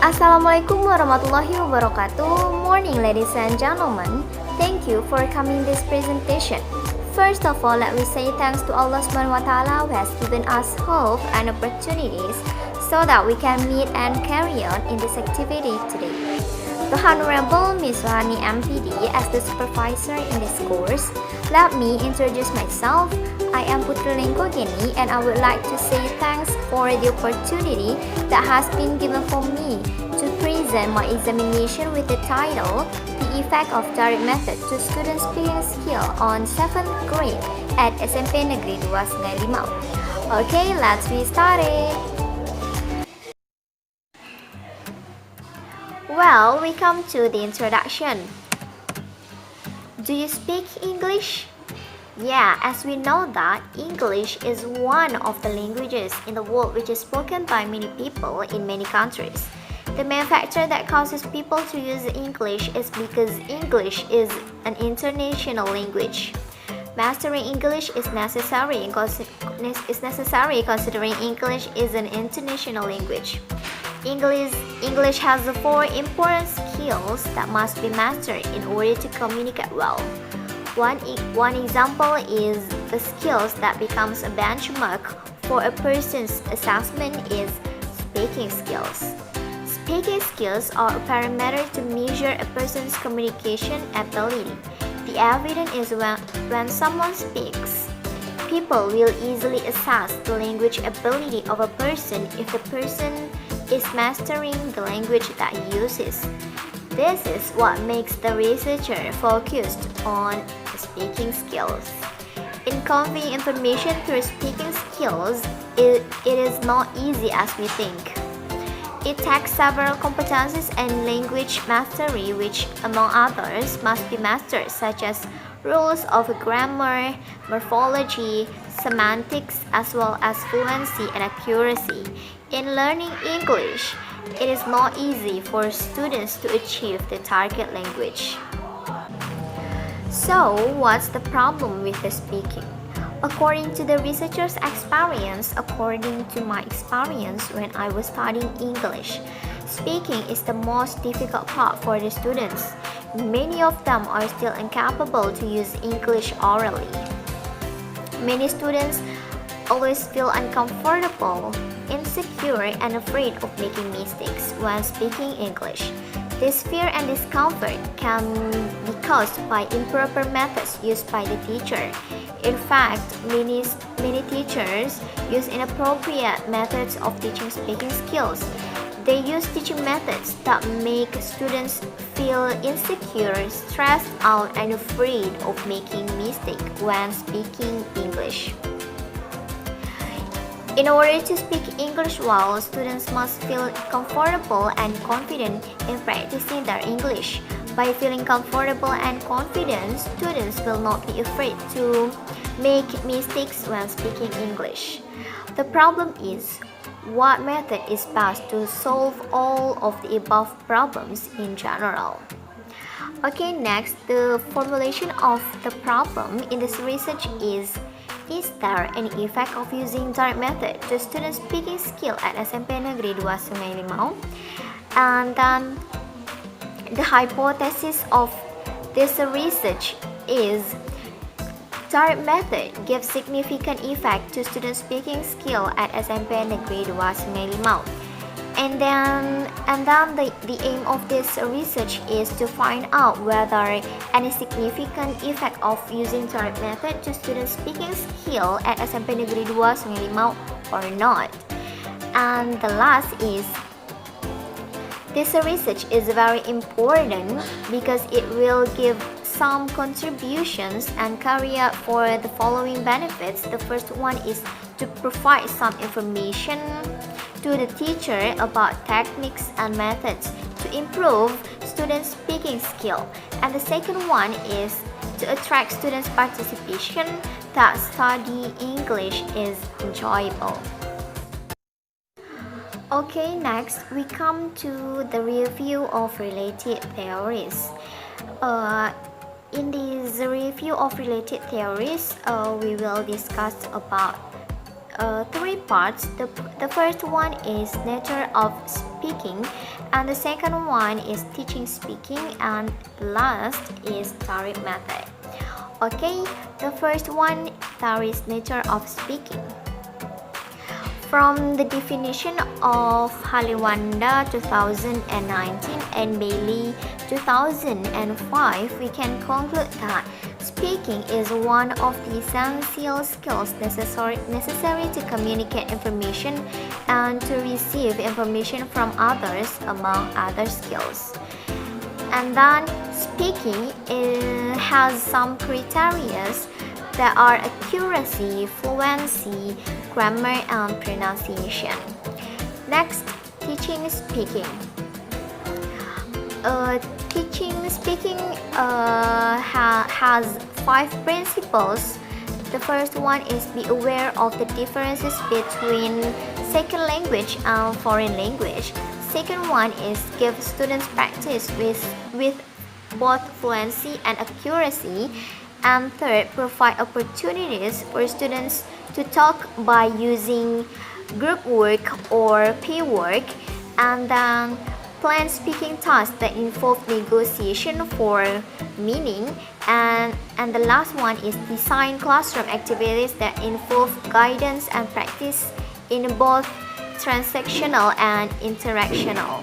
Assalamualaikum warahmatullahi wabarakatuh. Morning, ladies and gentlemen. Thank you for coming this presentation. First of all, let me say thanks to Allah Subhanahu wa Taala who has given us hope and opportunities so that we can meet and carry on in this activity today. The Honorable Miss Rani MPD as the supervisor in this course. Let me introduce myself. I am Putri Lenggogeni and I would like to say thanks for the opportunity that has been given for me to present my examination with the title The Effect of Direct Method to Student Speaking Skill on 7th grade at SMP Negeri 2 Sungai Limau. Okay, let's be started. Well, we come to the introduction. Do you speak English? Yeah, as we know that English is one of the languages in the world which is spoken by many people in many countries. The main factor that causes people to use English is because English is an international language. Mastering English is necessary considering English is an international language. English has the 4 important skills that must be mastered in order to communicate well. One example is the skills that becomes a benchmark for a person's assessment is speaking skills. Speaking skills are a parameter to measure a person's communication ability. The evidence is when someone speaks, people will easily assess the language ability of a person if the person is mastering the language that he uses. This is what makes the researcher focused on speaking skills. In conveying information through speaking skills, it is not easy as we think. It takes several competencies and language mastery which, among others, must be mastered such as rules of grammar, morphology, semantics, as well as fluency and accuracy. In learning English, it is not easy for students to achieve the target language. So, what's the problem with the speaking? According to the researcher's experience, according to my experience when I was studying English, speaking is the most difficult part for the students. Many of them are still incapable to use English orally. Many students always feel uncomfortable, insecure, and afraid of making mistakes when speaking English. This fear and discomfort can be caused by improper methods used by the teacher. In fact, many teachers use inappropriate methods of teaching speaking skills. They use teaching methods that make students feel insecure, stressed out, and afraid of making mistakes when speaking English. In order to speak English well, students must feel comfortable and confident in practicing their English. By feeling comfortable and confident, students will not be afraid to make mistakes when speaking English. The problem is, what method is best to solve all of the above problems in general? Okay, next, the formulation of the problem in this research is there any effect of using direct method to student speaking skill at SMP Negeri 2 Sungai Limau? And then the hypothesis of this research is direct method gives significant effect to student speaking skill at SMP Negeri 2 Sungai Limau. And then the aim of this research is to find out whether any significant effect of using direct method to student speaking skill at SMP Negeri 2 Sungai Limau or not. And the last is, this research is very important because it will give some contributions and carry out for the following benefits. The first one is to provide some information to the teacher about techniques and methods to improve students' speaking skill. And the second one is to attract students' participation that study English is enjoyable. Okay, next we come to the review of related theories. In this review of related theories, we will discuss about three parts. The first one is nature of speaking, and the second one is teaching speaking, and last is direct method. Okay, the first one, that is nature of speaking. From the definition of Haliwanda 2019 and Bailey 2005, we can conclude that speaking is one of the essential skills necessary to communicate information and to receive information from others, among other skills. And then speaking has some criteria that are accuracy, fluency, grammar, and pronunciation. Next, teaching speaking. Teaching speaking has 5 principles. The first one is be aware of the differences between second language and foreign language. Second one is give students practice with both fluency and accuracy. And third, provide opportunities for students to talk by using group work or peer work. And then plan speaking tasks that involve negotiation for meaning. And the last one is design classroom activities that involve guidance and practice in both transactional and interactional.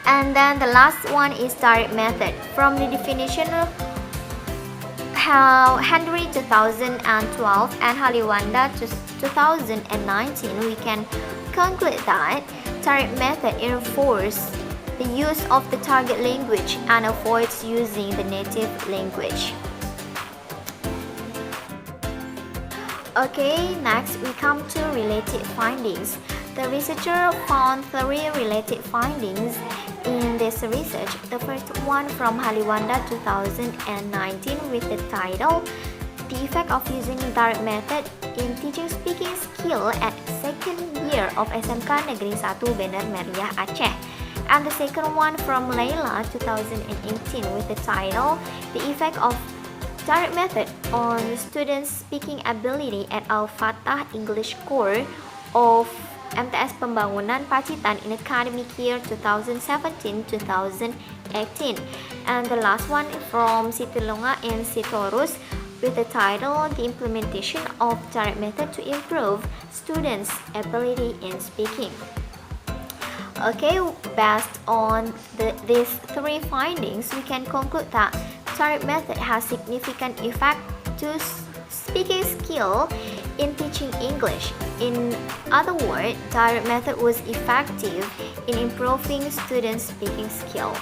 And then the last one is direct method. From the definition of Henry 2012 and Haliwanda 2019, we can conclude that direct method enforces the use of the target language and avoids using the native language. Okay, next we come to related findings. The researcher found 3 related findings in this research. The first one from Haliwanda 2019 with the title The Effect of Using Direct Method in Teaching Speaking Skill at Second Year of SMK Negeri 1 Bener Meriah Aceh. And the second one from Layla 2018 with the title The Effect of Direct Method on Students' Speaking Ability at Al-Fatah English Core of MTS Pembangunan Pacitan in academic year 2017-2018. And the last one from Sitilunga and Sitorus with the title The Implementation of Direct Method to Improve Students' Ability in Speaking. Okay, based on these 3 findings, we can conclude that direct method has significant effect to speaking skill in teaching English. In other words, direct method was effective in improving students' speaking skill.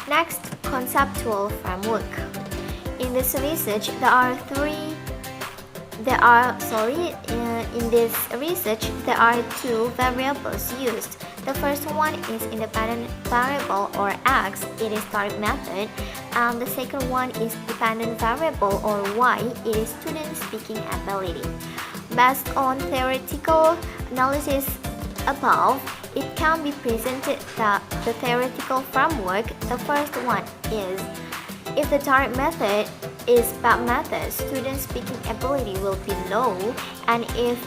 Next, conceptual framework. In this research, in this research, there are 2 variables used. The first one is independent variable or X, it is direct method, and the second one is dependent variable or Y, it is student speaking ability. Based on theoretical analysis above, it can be presented that the theoretical framework, the first one is, if the direct method is bad method, student speaking ability will be low, and if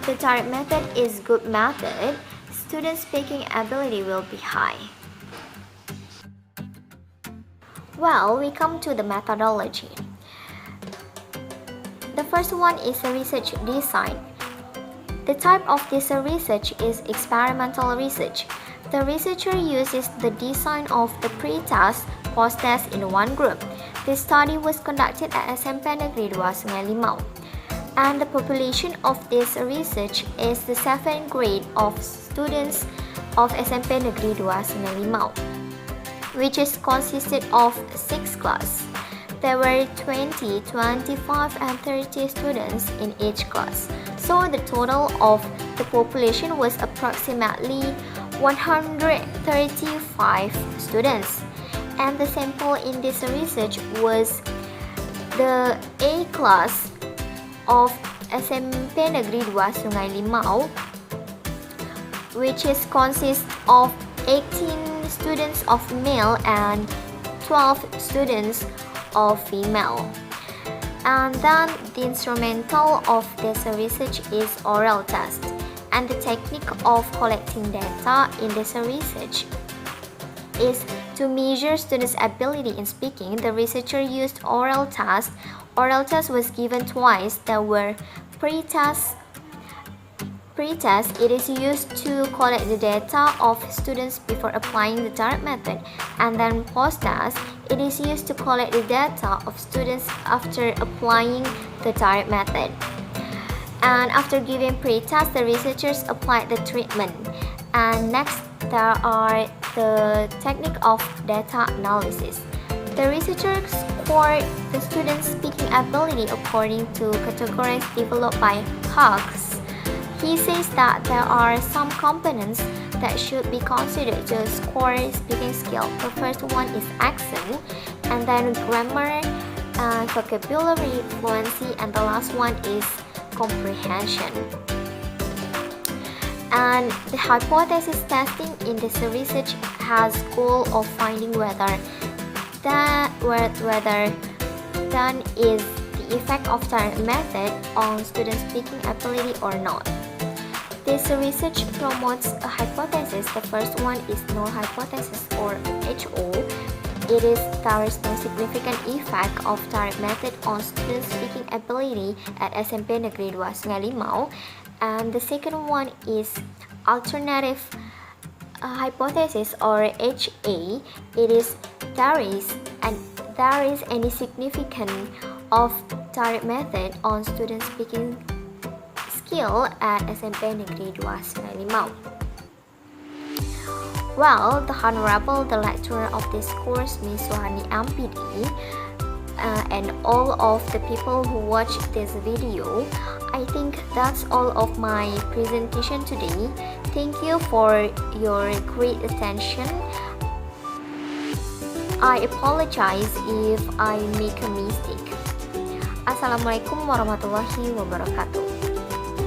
the direct method is good method, student speaking ability will be high. Well, we come to the methodology. The first one is a research design. The type of this research is experimental research. The researcher uses the design of the pre-test, post-test in one group. This study was conducted at SMP Negeri 2 Sungai Limau. And the population of this research is the 7th grade of students of SMP Negeri 2 Sungai Limau, which is consisted of 6 classes. There were 20, 25, and 30 students in each class. So the total of the population was approximately 135 students. And the sample in this research was the A class of SMP Negeri 2 Sungai Limau, which is consists of 18 students of male and 12 students of female. And then the instrumental of this research is oral test. And the technique of collecting data in this research is to measure students' ability in speaking. The researcher used oral test. Oral test was given twice. There were pre-test. Pre-test, it is used to collect the data of students before applying the direct method, and then post-test, it is used to collect the data of students after applying the direct method. And after giving pre-test, the researchers applied the treatment. And next, there are the technique of data analysis. The researchers scored the students' speaking ability according to categories developed by Hawks. He says that there are some components that should be considered to score speaking skill. The first one is accent, and then grammar, vocabulary, fluency, and the last one is comprehension. And the hypothesis testing in this research has goal of finding whether that is the effect of direct method on student speaking ability or not. This research promotes a hypothesis. The first one is null hypothesis or HO. It is there is no significant effect of direct method on student speaking ability at SMP Negeri 2 Sungai Limau. And the second one is alternative hypothesis or HA. It is there is any significance of direct method on student speaking skill at SMP Negeri 2 Sungai Limau. Well, the Honorable, the lecturer of this course, Ms. Suhani MPD, and all of the people who watch this video, I think that's all of my presentation today. Thank you for your great attention. I apologize if I make a mistake. Assalamualaikum warahmatullahi wabarakatuh.